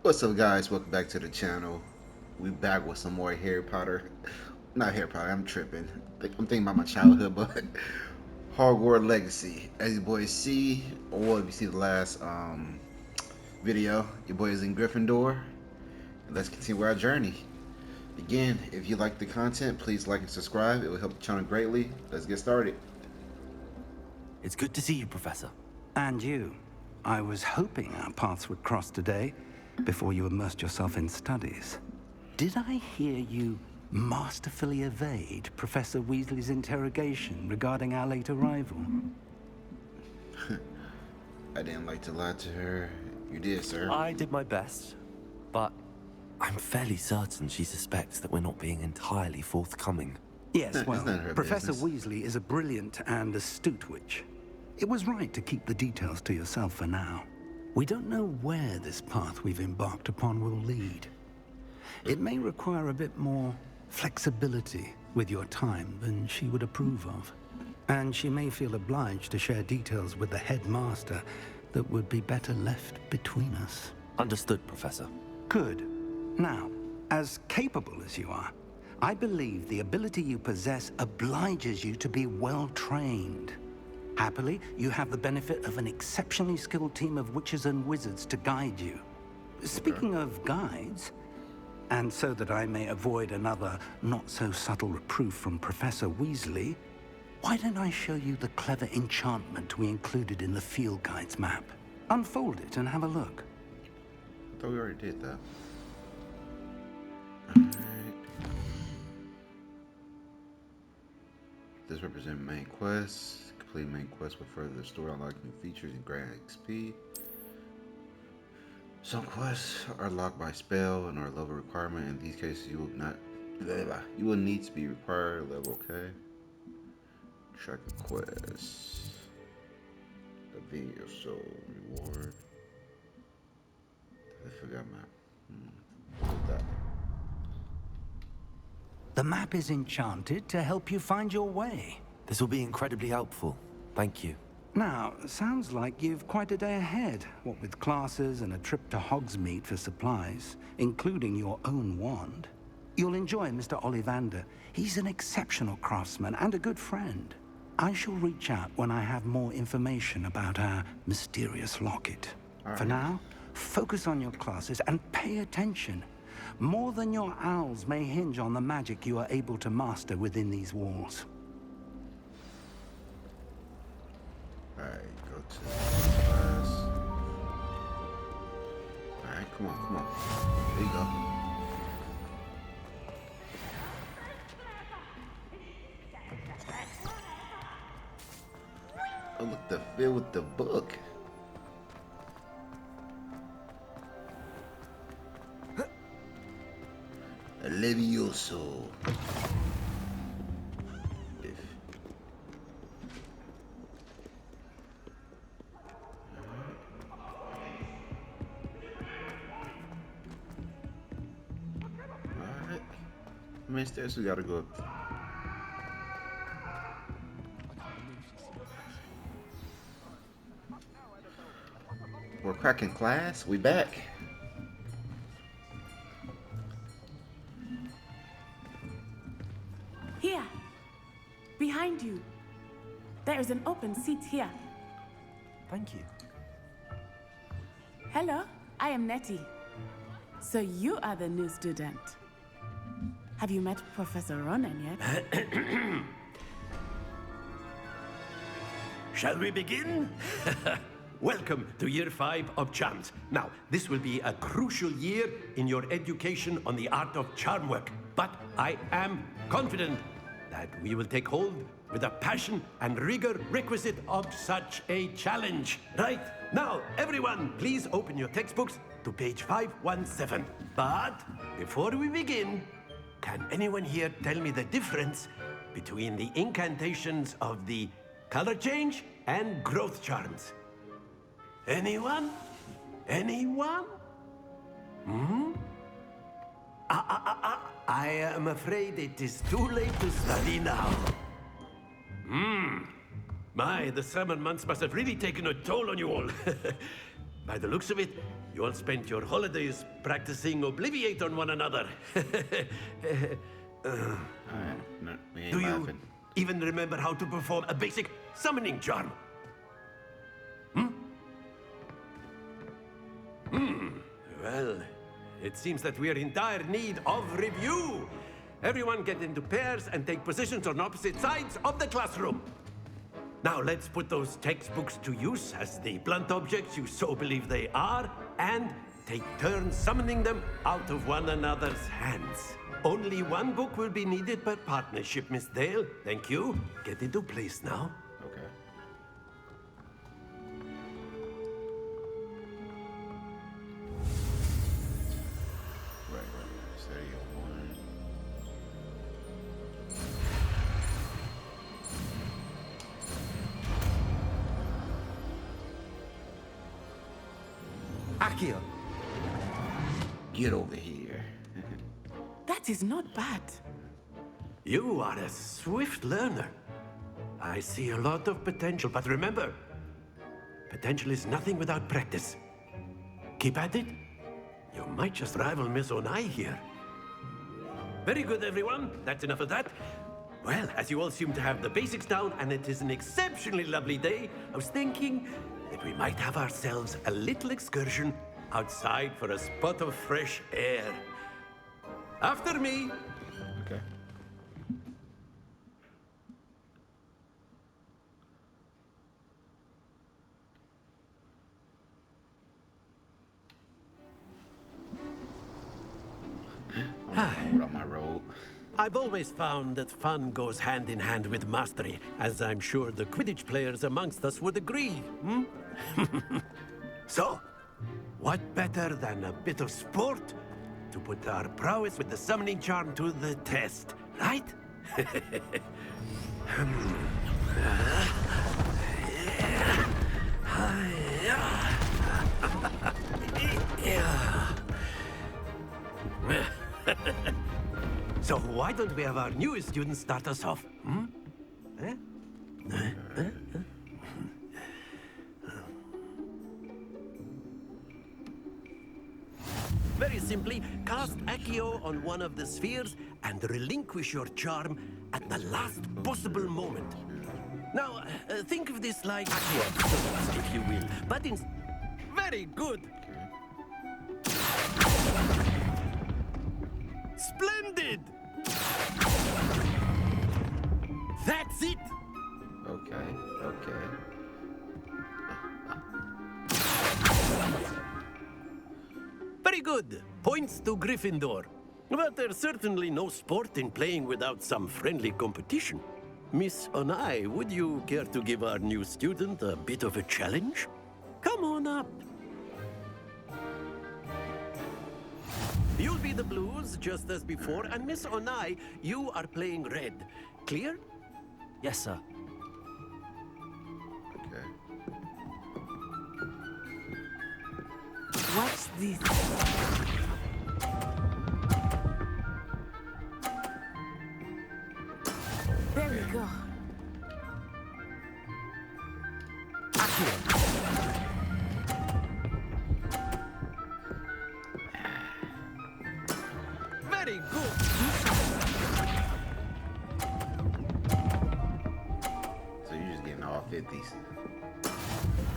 What's up, guys? Welcome back to the channel. We back with some more Harry Potter. Not Harry Potter. I'm tripping. I'm thinking about my childhood, but Hogwarts Legacy. As you boys see, or if you see the last video, your boy is in Gryffindor. Let's continue our journey. Again, if you like the content, please like and subscribe. It will help the channel greatly. Let's get started. It's good to see you, Professor. And you. I was hoping our paths would cross today, before you immersed yourself in studies. Did I hear you masterfully evade Professor Weasley's interrogation regarding our late arrival? I didn't like to lie to her. You did, sir. I did my best, but I'm fairly certain she suspects that we're not being entirely forthcoming. Yes, It's well, not her Professor business. Weasley is a brilliant and astute witch. It was right to keep the details to yourself for now. We don't know where this path we've embarked upon will lead. It may require a bit more flexibility with your time than she would approve of. And she may feel obliged to share details with the headmaster that would be better left between us. Understood, Professor. Good. Now, as capable as you are, I believe the ability you possess obliges you to be well trained. Happily, you have the benefit of an exceptionally skilled team of witches and wizards to guide you. Speaking of guides, and so that I may avoid another not-so-subtle reproof from Professor Weasley, why don't I show you the clever enchantment we included in the field guide's map? Unfold it and have a look. I thought we already did that. Alright. This represents main quests. Complete main quest will further the story, unlock new features and grant XP. Some quests are locked by spell and are level requirement. In these cases, you will not. You will need to be required level. Okay. Track the quests. The video soul reward. I forgot my. What was that? The map is enchanted to help you find your way. This will be incredibly helpful. Thank you. Now, sounds like you've quite a day ahead, what with classes and a trip to Hogsmeade for supplies, including your own wand. You'll enjoy Mr. Ollivander. He's an exceptional craftsman and a good friend. I shall reach out when I have more information about our mysterious locket. For now, focus on your classes and pay attention. More than your owls may hinge on the magic you are able to master within these walls. Alright, go to this class. Alright, come on. There you go. Oh, look, the field with the book. Levioso. Alright. How many stairs we gotta go up? We're cracking class. We back. Here, behind you. There is an open seat here. Thank you. Hello, I am Nettie. So you are the new student. Have you met Professor Ronan yet? Shall we begin? Welcome to Year 5 of Charms. Now, this will be a crucial year in your education on the art of charm work. But I am confident that we will take hold with the passion and rigor requisite of such a challenge. Right, now, everyone, please open your textbooks to page 517. But before we begin, can anyone here tell me the difference between the incantations of the color change and growth charms? Anyone? Anyone? I am afraid it is too late to study now. My, the summer months must have really taken a toll on you all. By the looks of it, you all spent your holidays practicing Obliviate on one another. Alright, no, we ain't Do you laughing. even remember how to perform a basic summoning charm? Well, it seems that we are in dire need of review. Everyone get into pairs and take positions on opposite sides of the classroom. Now let's put those textbooks to use as the blunt objects you so believe they are, and take turns summoning them out of one another's hands. Only one book will be needed per partnership, Miss Dale. Thank you. Get into place now. Okay. Right. Steady on. Accio. Get over here. That is not bad. You are a swift learner. I see a lot of potential, but remember, potential is nothing without practice. Keep at it. You might just rival Miss Onai here. Very good, everyone. That's enough of that. Well, as you all seem to have the basics down, and it is an exceptionally lovely day, I was thinking that we might have ourselves a little excursion outside for a spot of fresh air. After me. Okay. Put on my robe. I've always found that fun goes hand in hand with mastery, as I'm sure the Quidditch players amongst us would agree. So, what better than a bit of sport to put our prowess with the summoning charm to the test, right? So why don't we have our newest student start us off? Very simply, cast Accio on one of the spheres and relinquish your charm at the last possible moment. Now, think of this like Accio, if you will, but in... Very good! Splendid! That's it! Okay. Very good. Points to Gryffindor. But there's certainly no sport in playing without some friendly competition. Miss Onai, would you care to give our new student a bit of a challenge? Come on up. You'll be the blues, just as before, and Miss Onai, you are playing red. Clear? Yes, sir. Okay. Watch this. There we go. Very good. So you're just getting all 50s.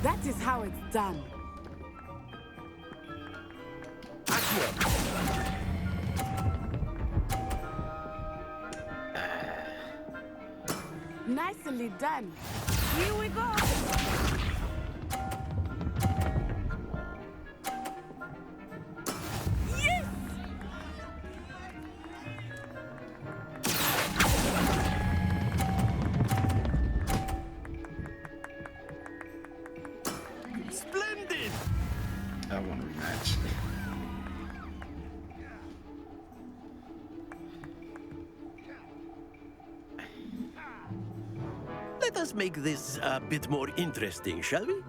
That is how it's done. Nicely done. Here we go. Yes! Splendid! I want a rematch. Let us make this a bit more interesting, shall we?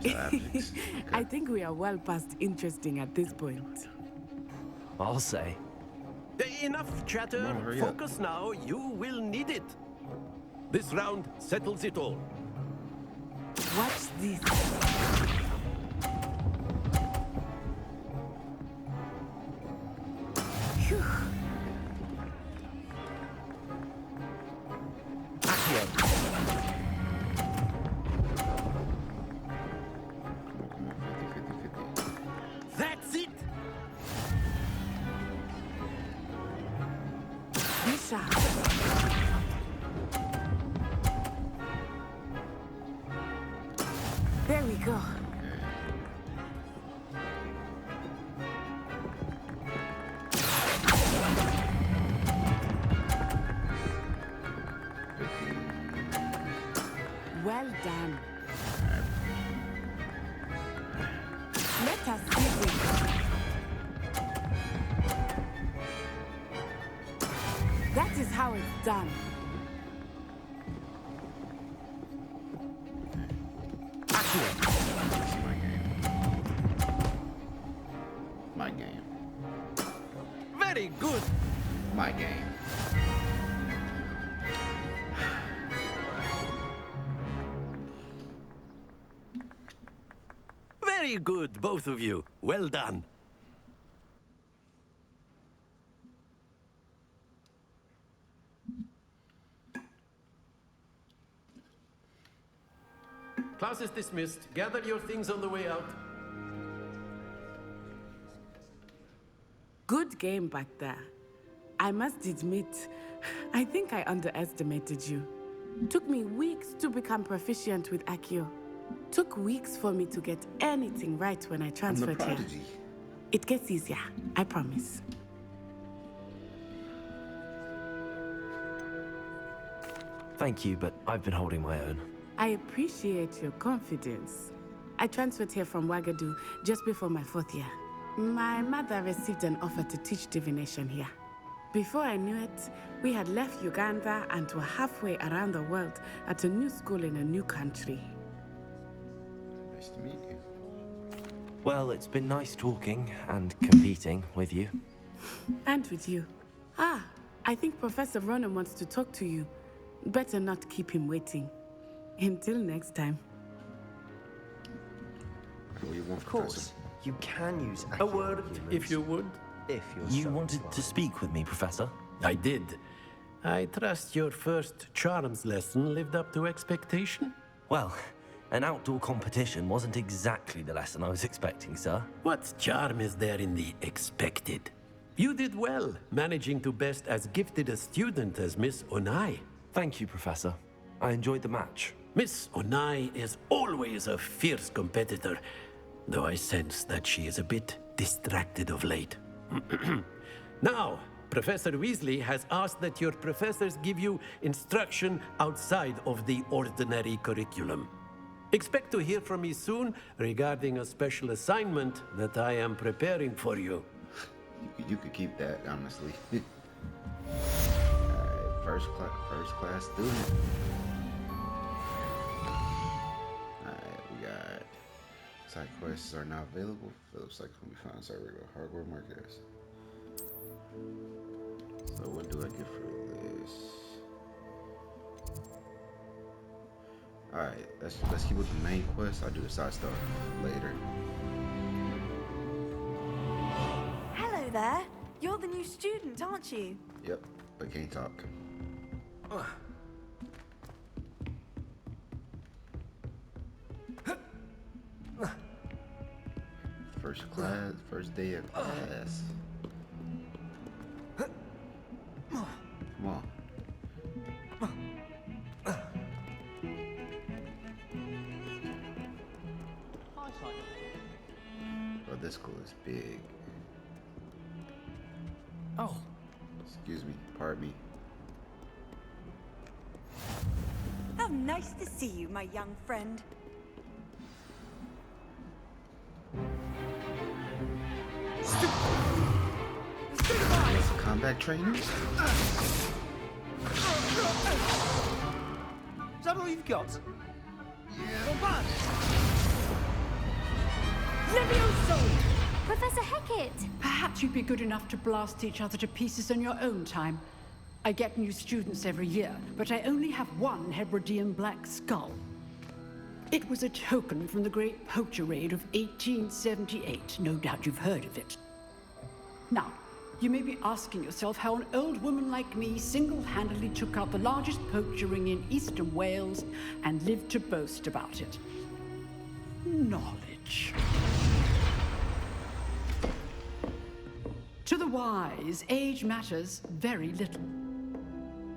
There's the ethics. I think we are well past interesting at this point. I'll say. Enough chatter. Come on, hurry up. Focus now. You will need it. This round settles it all. Watch this. Phew. Come on, 50, 50, 50. That's it. Bcak. There we go. Well done. Let us see this. That is how it's done. This is my game. My game. Very good. My game. Very good, both of you. Well done. Class is dismissed. Gather your things on the way out. Good game back there. I must admit, I think I underestimated you. Took me weeks to become proficient with Accio. Took weeks for me to get anything right when I I'm the transferred here. prodigy. It gets easier, I promise. Thank you, but I've been holding my own. I appreciate your confidence. I transferred here from Wagadu just before my 4th year. My mother received an offer to teach divination here. Before I knew it, we had left Uganda and were halfway around the world at a new school in a new country. Nice to meet you. Well, it's been nice talking and competing with you. And with you. Ah, I think Professor Ronan wants to talk to you. Better not keep him waiting. Until next time. What do you want, Of course, Professor? you can use A accurate word, if humans you would. if you're You so wanted to inclined. speak with me, Professor? I did. I trust your first charms lesson lived up to expectation. Well, an outdoor competition wasn't exactly the lesson I was expecting, sir. What charm is there in the expected? You did well, managing to best as gifted a student as Miss Onai. Thank you, Professor. I enjoyed the match. Miss Onai is always a fierce competitor, though I sense that she is a bit distracted of late. Now, Professor Weasley has asked that your professors give you instruction outside of the ordinary curriculum. Expect to hear from me soon regarding a special assignment that I am preparing for you. You could keep that, honestly. Alright, first class student. Alright, we got side quests are now available. Phillips like can be found inside regular hardware markets. So what do I get for this? Alright, let's keep with the main quest. I'll do the side stuff later. Hello there. You're the new student, aren't you? Yep, but can't talk. First day of class. Come on. Oh, this school is big. Oh, Excuse me, pardon me. How nice to see you, my young friend. Combat trainers? Is that all you've got? Levioso! Professor Hecat! Perhaps you'd be good enough to blast each other to pieces in your own time. I get new students every year, but I only have one Hebridean black skull. It was a token from the Great Poacher Raid of 1878. No doubt you've heard of it. Now, you may be asking yourself how an old woman like me single-handedly took out the largest poacher ring in eastern Wales and lived to boast about it. Knowledge. To the wise, age matters very little.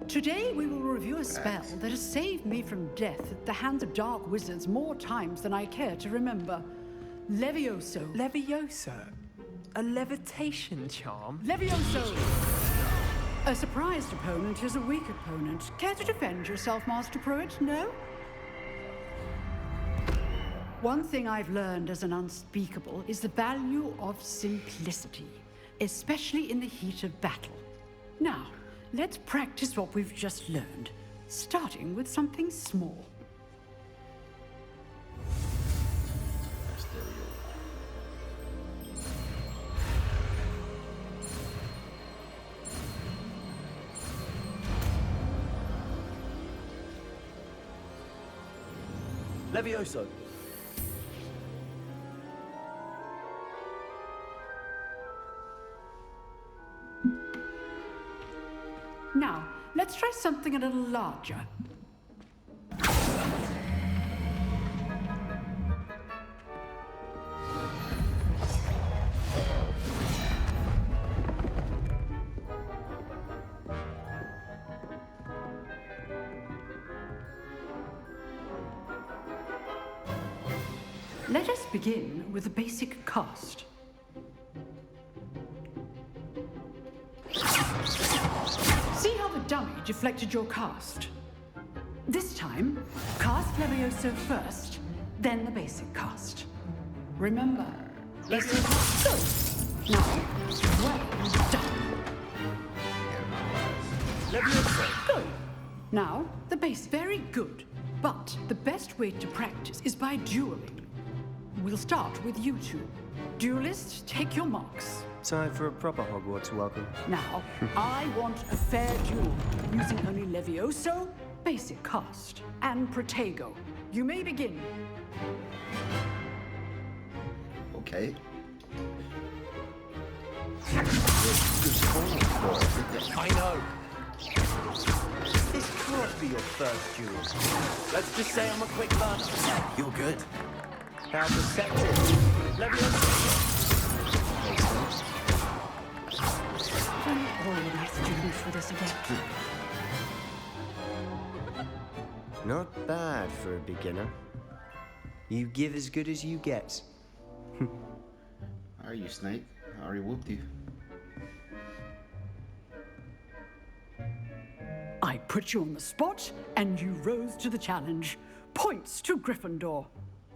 Today we will review a spell that has saved me from death at the hands of dark wizards more times than I care to remember. Levioso. Levioso? A levitation charm? Levioso! A surprised opponent is a weak opponent. Care to defend yourself, Master Pruitt? No? One thing I've learned as an unspeakable is the value of simplicity, especially in the heat of battle. Now, let's practice what we've just learned, starting with something small. Levioso. Now, let's try something a little larger. Let us begin with the basic cast. See how the dummy deflected your cast? This time, cast Levioso first, then the basic cast. Remember, basic cast. Go! Now, well done. Levioso. Good. Now, the base. Very good. But the best way to practice is by dueling. We'll start with you two. Duelists, take your marks. Time for a proper Hogwarts welcome. Now, I want a fair duel, using only Levioso, basic cast, and Protego. You may begin. Okay. I know. This can't be your first duel. Let's just say I'm a quick learner. You're good. How perceptive. Levioso. Don't all of my students for this event. Not bad for a beginner. You give as good as you get. How are you, Snake? I already whooped you. I put you on the spot, and you rose to the challenge. Points to Gryffindor.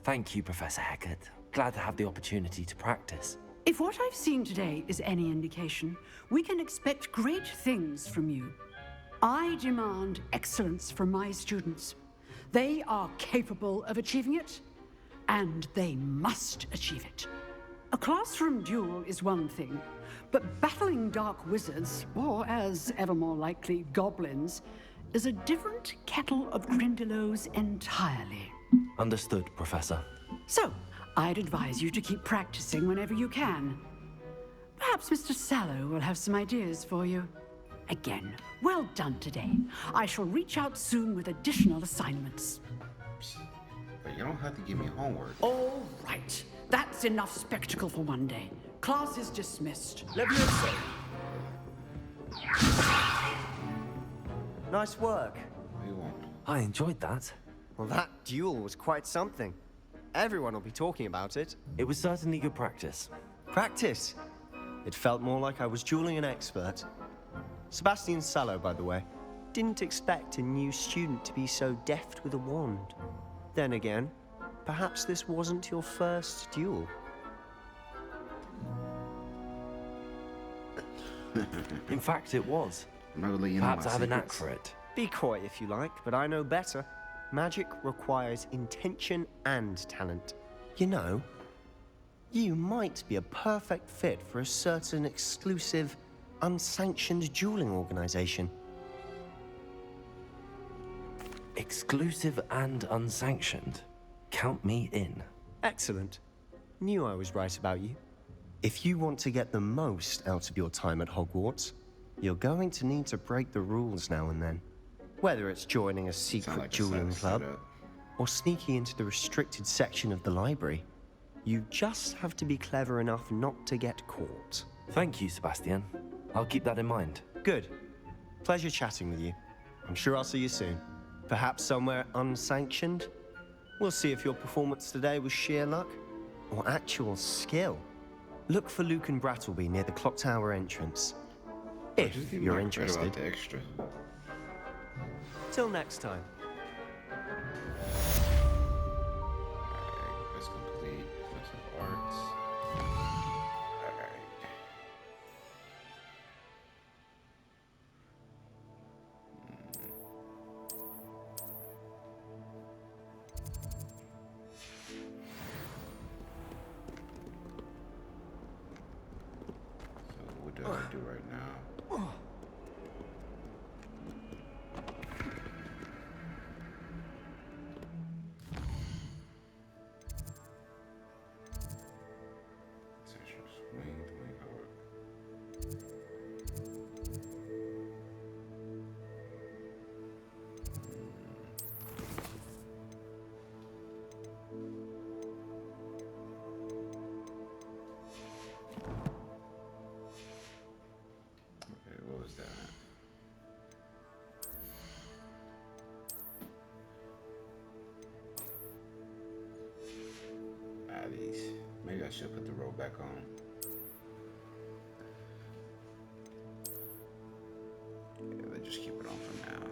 Thank you, Professor Hecat. Glad to have the opportunity to practice. If what I've seen today is any indication, we can expect great things from you. I demand excellence from my students. They are capable of achieving it, and they must achieve it. A classroom duel is one thing, but battling dark wizards, or as ever more likely, goblins, is a different kettle of Grindylows entirely. Understood, Professor. So, I'd advise you to keep practicing whenever you can. Perhaps Mr. Sallow will have some ideas for you. Again, well done today. I shall reach out soon with additional assignments. But you don't have to give me homework. All right. That's enough spectacle for one day. Class is dismissed. Levioso. Nice work. We won't. I enjoyed that. Well, that duel was quite something. Everyone will be talking about it. It was certainly good practice. Practice. It felt more like I was dueling an expert. Sebastian Sallow, by the way. Didn't expect a new student to be so deft with a wand. Then again, perhaps this wasn't your first duel. In fact, it was. I'm not gonna let you know Perhaps my I have a knack secrets. for it. Be coy if you like, but I know better. Magic requires intention and talent. You know, You might be a perfect fit for a certain exclusive, unsanctioned dueling organization. Exclusive and unsanctioned. Count me in. Excellent. Knew I was right about you. If you want to get the most out of your time at Hogwarts, you're going to need to break the rules now and then. Whether it's joining a secret like a dueling club, setup. or sneaking into the restricted section of the library, you just have to be clever enough not to get caught. Thank you, Sebastian. I'll keep that in mind. Good. Pleasure chatting with you. I'm sure I'll see you soon. Perhaps somewhere unsanctioned? We'll see if your performance today was sheer luck or actual skill. Look for Luke and Brattleby near the clock tower entrance. If Just keep you're my credit interested. about the extra. Till next time. Alright, let's complete Professor of Arts. Alright. So what do I do right now? Central swing, wing hour. Okay, what was that? These. Maybe I should put the robe back on. Yeah, let's just keep it on for now.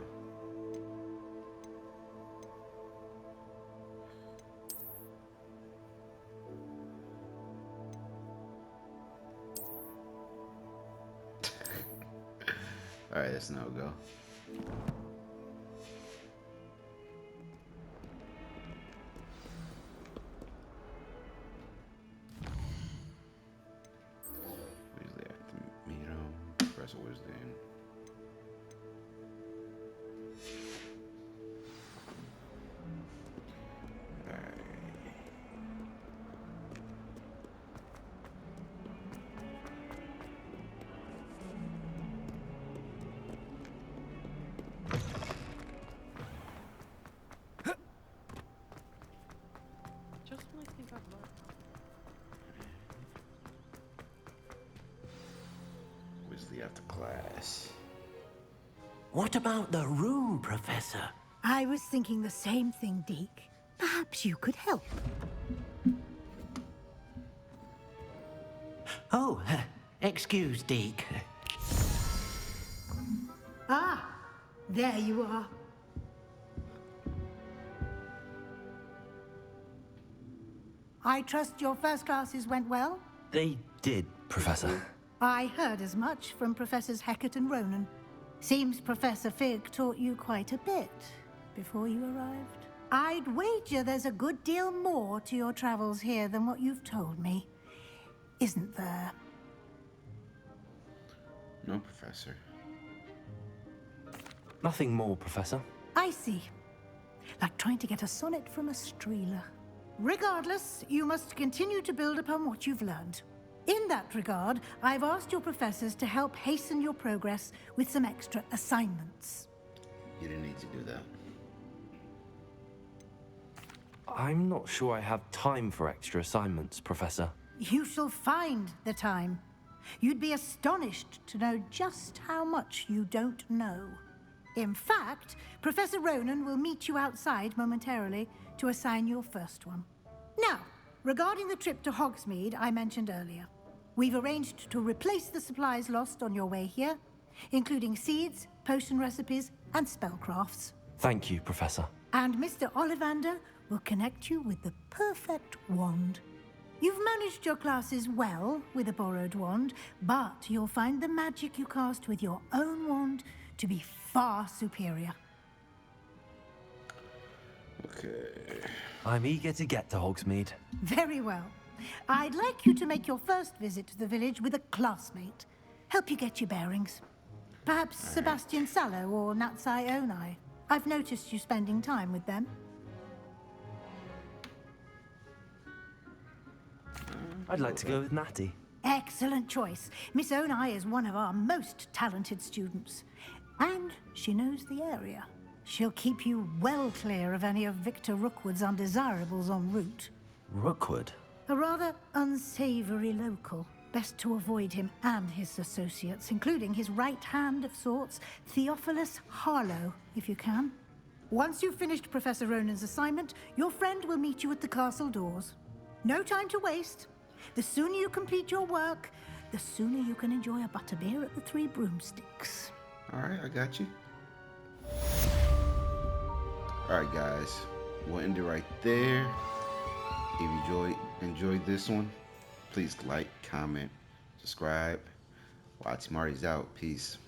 Alright, that's no go. Weasley have to meet him. Professor Weasley. Alright. Just when I think I've learned. Weasley after class. What about the room, Professor? I was thinking the same thing, Deke. Perhaps you could help. Oh, excuse, Deke. Ah, there you are. I trust your first classes went well? They did, Professor. I heard as much from Professors Hecat and Ronan. Seems Professor Fig taught you quite a bit before you arrived. I'd wager there's a good deal more to your travels here than what you've told me. Isn't there? No, Professor. Nothing more, Professor. I see. Like trying to get a sonnet from a streeler. Regardless, you must continue to build upon what you've learned. In that regard, I've asked your professors to help hasten your progress with some extra assignments. You didn't need to do that. I'm not sure I have time for extra assignments, Professor. You shall find the time. You'd be astonished to know just how much you don't know. In fact, Professor Ronan will meet you outside momentarily to assign your first one. Now, regarding the trip to Hogsmeade I mentioned earlier, we've arranged to replace the supplies lost on your way here, including seeds, potion recipes, and spellcrafts. Thank you, Professor. And Mr. Ollivander will connect you with the perfect wand. You've managed your classes well with a borrowed wand, but you'll find the magic you cast with your own wand to be far superior. Okay. I'm eager to get to Hogsmeade. Very well. I'd like you to make your first visit to the village with a classmate. Help you get your bearings. Perhaps Sebastian Sallow or Natsai Onai. I've noticed you spending time with them. I'd like to go with Natty. Excellent choice. Miss Onai is one of our most talented students. And she knows the area. She'll keep you well clear of any of Victor Rookwood's undesirables en route. Rookwood? A rather unsavory local. Best to avoid him and his associates, including his right hand of sorts, Theophilus Harlow, if you can. Once you've finished Professor Ronan's assignment, your friend will meet you at the castle doors. No time to waste. The sooner you complete your work, the sooner you can enjoy a butterbeer at the Three Broomsticks. All right, I got you. All right, guys, we'll end it right there. If you enjoyed this one, please like, comment, subscribe. Watch Marty's out. Peace.